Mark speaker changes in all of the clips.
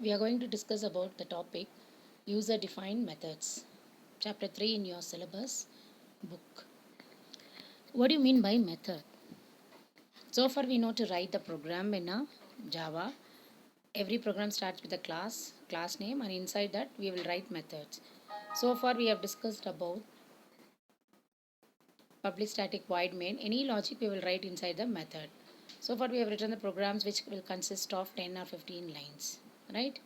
Speaker 1: We are going to discuss about the topic user defined methods, chapter 3 in your syllabus book. What do you mean by method? So far we know to write the program in a Java. Every program starts with a class name, and inside that we will write methods. So far we have discussed about public static void main. Any logic we will write inside the method. So far we have written the programs which will consist of 10 or 15 lines, right?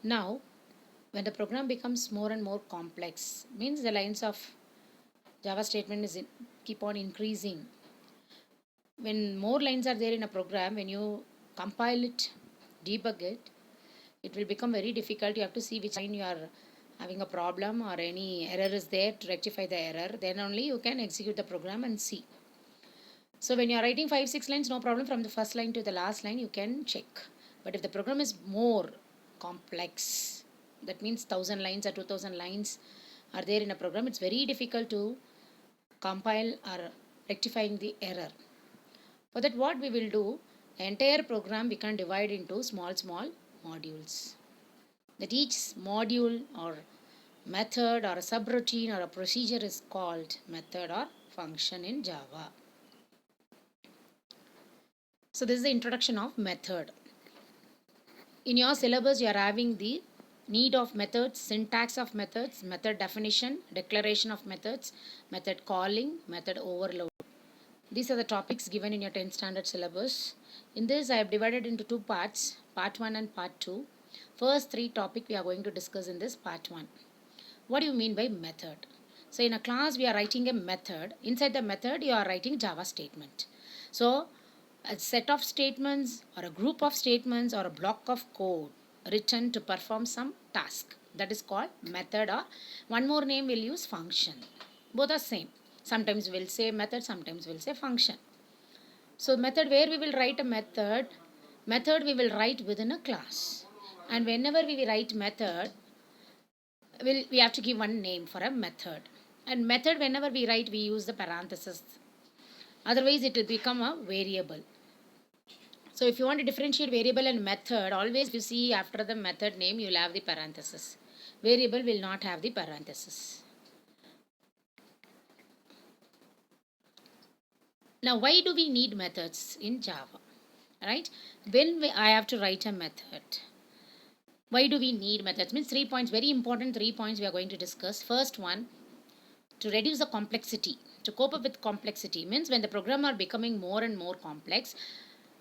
Speaker 1: Now when the program becomes more and more complex, means the lines of Java statement keep on increasing. When more lines are there in a program, when you compile it, debug it, it will become very difficult. You have to see which line you are having a problem or any error is there to rectify the error. Then only you can execute the program and see. So when you are writing 5 6 lines, no problem. From the first line to the last line, you can check. But if the program is more complex, that means 1,000 lines or 2,000 lines are there in a program, it's very difficult to compile or rectifying the error. For that, what we will do, the entire program we can divide into small modules. That each module or method or a subroutine or a procedure is called method or function in Java. So this is the introduction of method. In your syllabus, you are having the need of methods, syntax of methods, method definition, declaration of methods, method calling, method overload. These are the topics given in your 10th standard syllabus. In this, I have divided into two parts, part 1 and part 2. First three topics we are going to discuss in this part 1. What do you mean by method? So in a class, we are writing a method. Inside the method, you are writing Java statement. So a set of statements or a group of statements or a block of code written to perform some task. That is called method, or one more name we'll use function. Both are same. Sometimes we'll say method, sometimes we'll say function. So method, where we will write a method we will write within a class. And whenever we write method, we have to give one name for a method. And method, whenever we write, we use the parenthesis. Otherwise, it will become a variable. So if you want to differentiate variable and method, always if you see after the method name, you will have the parenthesis. Variable will not have the parenthesis. Now, why do we need methods in Java? Right? I have to write a method. Why do we need methods? Means 3 points, very important 3 points we are going to discuss. First one, to reduce the complexity, to cope up with complexity. Means when the program are becoming more and more complex,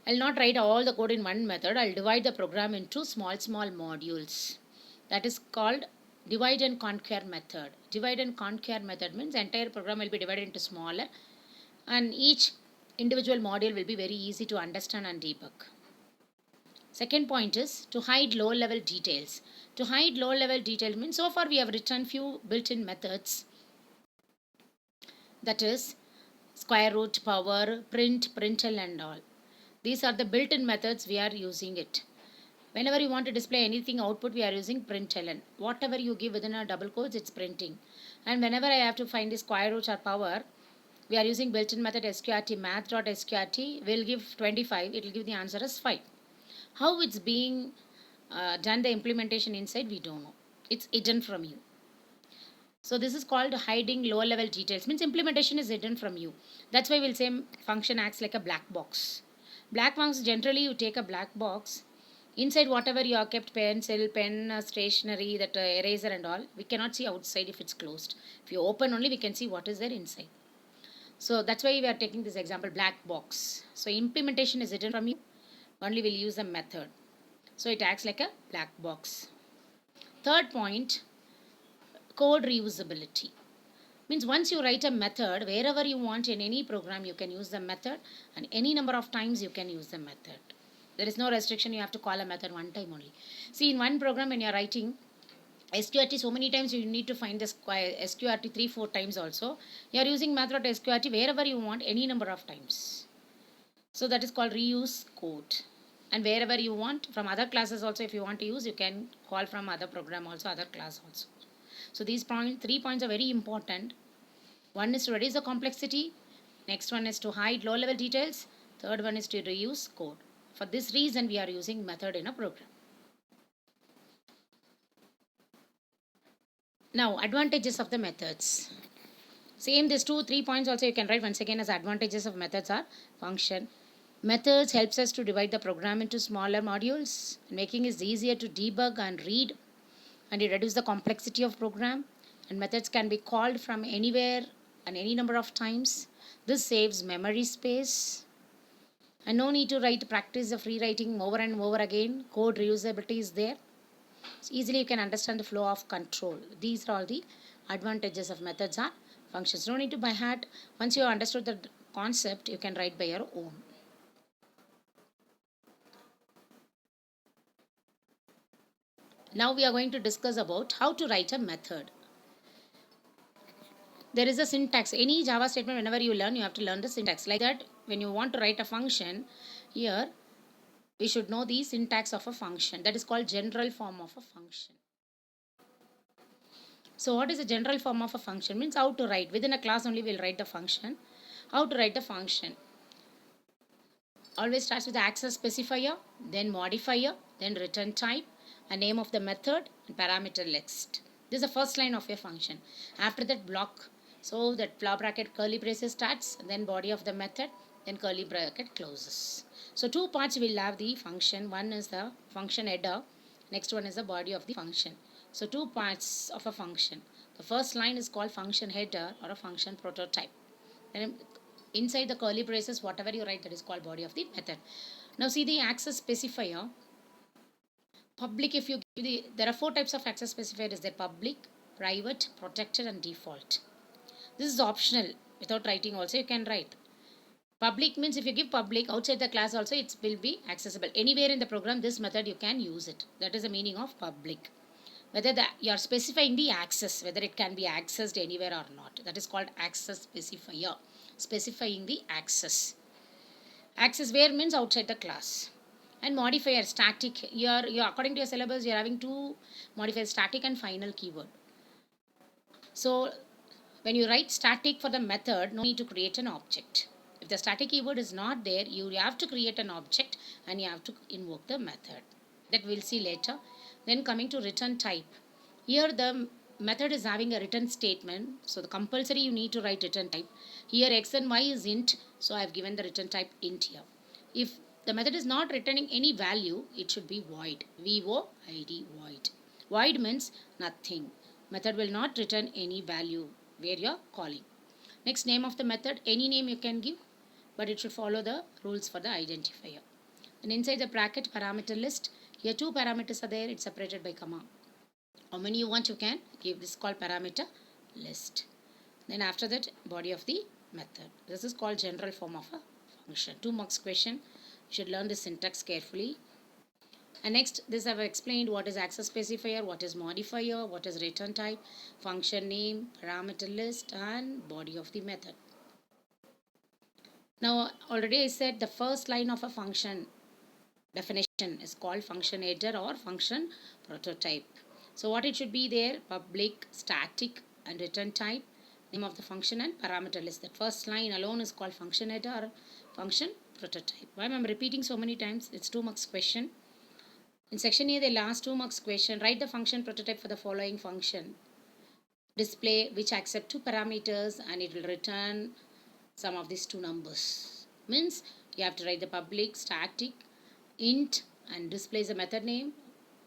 Speaker 1: I'll not write all the code in one method. I'll divide the program into small modules. That is called divide and conquer method. Divide and conquer method means entire program will be divided into smaller, and each individual module will be very easy to understand and debug. Second point is to hide low level details. To hide low level details means so far we have written few built-in methods, that is square root, power, print, println and all. These are the built-in methods we are using it. Whenever you want to display anything output, we are using println. Whatever you give within a double quotes, it's printing. And whenever I have to find the square root or power, we are using built-in method sqrt, math.sqrt will give 25, it will give the answer as 5. How it's being done, the implementation inside, we don't know. It's hidden from you. So this is called hiding low level details, means implementation is hidden from you. That's why we'll say function acts like a black box. Black box, generally you take a black box, inside whatever you have kept, pencil, pen, stationery, that eraser and all, we cannot see outside if it's closed. If you open only, we can see what is there inside. So that's why we are taking this example, black box. So implementation is hidden from you, only we'll use a method. So it acts like a black box. Third point, code reusability. Means once you write a method, wherever you want in any program, you can use the method, and any number of times you can use the method. There is no restriction, you have to call a method one time only. See, in one program when you are writing SQRT, so many times you need to find the SQRT 3-4 times also. You are using method SQRT wherever you want, any number of times. So that is called reuse code. And wherever you want, from other classes also, if you want to use, you can call from other program also, other class also. So these 3 points are very important. One is to reduce the complexity. Next one is to hide low-level details. Third one is to reuse code. For this reason, we are using method in a program. Now, advantages of the methods. Same, these 3 points also you can write once again as advantages of methods are function. Methods helps us to divide the program into smaller modules, making it easier to debug and read, and it reduces the complexity of program. And methods can be called from anywhere and any number of times. This saves memory space. And no need to write practice of rewriting over and over again. Code reusability is there. So easily you can understand the flow of control. These are all the advantages of methods are functions. No need to by heart. Once you have understood the concept, you can write by your own. Now we are going to discuss about how to write a method. There is a syntax. Any Java statement, whenever you learn, you have to learn the syntax. Like that, when you want to write a function, here we should know the syntax of a function. That is called general form of a function. So what is the general form of a function? Means how to write. Within a class only we'll write the function. How to write a function? Always starts with the access specifier, then modifier, then return type, a name of the method, and parameter list. This is the first line of your function. After that block, so that flower bracket curly braces starts, then body of the method, then curly bracket closes. So 2 parts will have the function. One is the function header, next one is the body of the function. So 2 parts of a function. The first line is called function header or a function prototype. Then inside the curly braces, whatever you write, that is called body of the method. Now see the access specifier. Public, if you give there are 4 types of access specifier. Is there public, private, protected, and default. This is optional. Without writing also you can write. Public means if you give public outside the class also, it will be accessible. Anywhere in the program, this method you can use it. That is the meaning of public. Whether you are specifying the access, whether it can be accessed anywhere or not. That is called access specifier. Specifying the access. Access where means outside the class. And modifier static. Here, according to your syllabus, you are having 2 modifiers, static and final keyword. So when you write static for the method, no need to create an object. If the static keyword is not there, you have to create an object and you have to invoke the method. That we'll see later. Then coming to return type. Here the method is having a return statement. So the compulsory you need to write return type. Here x and y is int. So I have given the return type int here. If the method is not returning any value, it should be void. V-O-I-D, void. Void means nothing. Method will not return any value where you are calling. Next, name of the method. Any name you can give, but it should follow the rules for the identifier. And inside the bracket parameter list, here 2 parameters are there. It's separated by comma. How many you want you can give. This is called parameter list. Then after that, body of the method. This is called general form of a function. 2 marks question. You should learn the syntax carefully. And next, this I have explained what is access specifier, what is modifier, what is return type, function name, parameter list, and body of the method. Now, already I said the first line of a function definition is called function header or function prototype. So what it should be there? Public, static, and return type, name of the function, and parameter list. That first line alone is called function header or function prototype. Why I'm repeating so many times? It's 2 marks question. In section A, the last 2 marks question, write the function prototype for the following function. Display which accept 2 parameters and it will return some of these 2 numbers. Means you have to write the public, static, int, and display is the method name.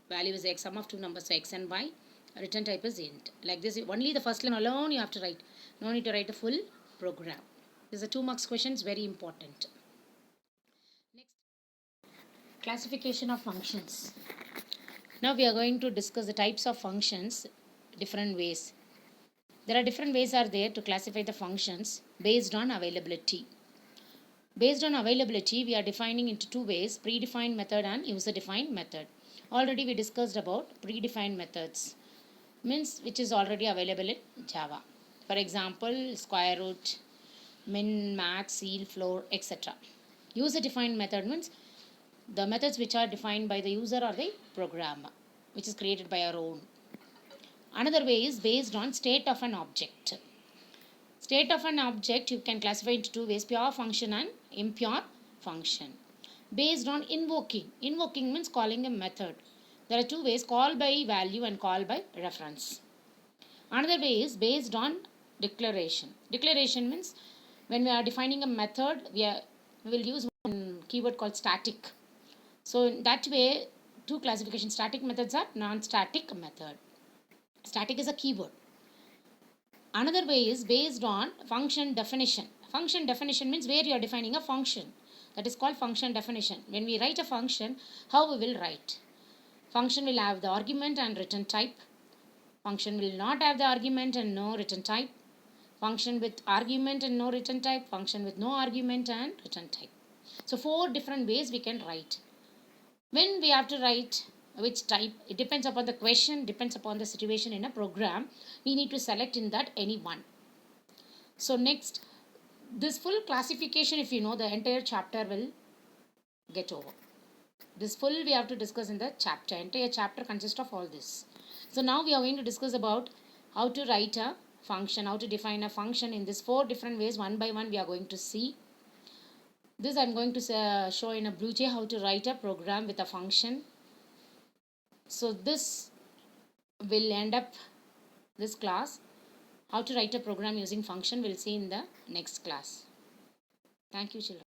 Speaker 1: Value is the sum of 2 numbers, so x and y. Return type is int. Like this, only the first line alone you have to write. No need to write the full program. This is a 2 marks question, is very important. Classification of functions. Now we are going to discuss the types of functions, different ways. There are different ways are there to classify the functions based on availability. Based on availability, we are defining into 2 ways, predefined method and user-defined method. Already we discussed about predefined methods, means which is already available in Java. For example, square root, min, max, ceil, floor, etc. User-defined method means the methods which are defined by the user or the program, which is created by our own. Another way is based on state of an object. State of an object you can classify into 2 ways, pure function and impure function. Based on invoking. Invoking means calling a method. There are 2 ways, call by value and call by reference. Another way is based on declaration. Declaration means when we are defining a method, we will use one keyword called static. So in that way, two classification static methods are non-static method. Static is a keyword. Another way is based on function definition. Function definition means where you are defining a function. That is called function definition. When we write a function, how we will write? Function will have the argument and return type. Function will not have the argument and no return type. Function with argument and no return type. Function with no argument and return type. So 4 different ways we can write. When we have to write which type, it depends upon the question, depends upon the situation in a program. We need to select in that any one. So next, this full classification, if you know, the entire chapter will get over. This full we have to discuss in the chapter. Entire chapter consists of all this. So now we are going to discuss about how to write a function, how to define a function in these 4 different ways. One by one we are going to see. This I am going to show in a BlueJ how to write a program with a function. So this will end up this class. How to write a program using function we'll see in the next class. Thank you, children.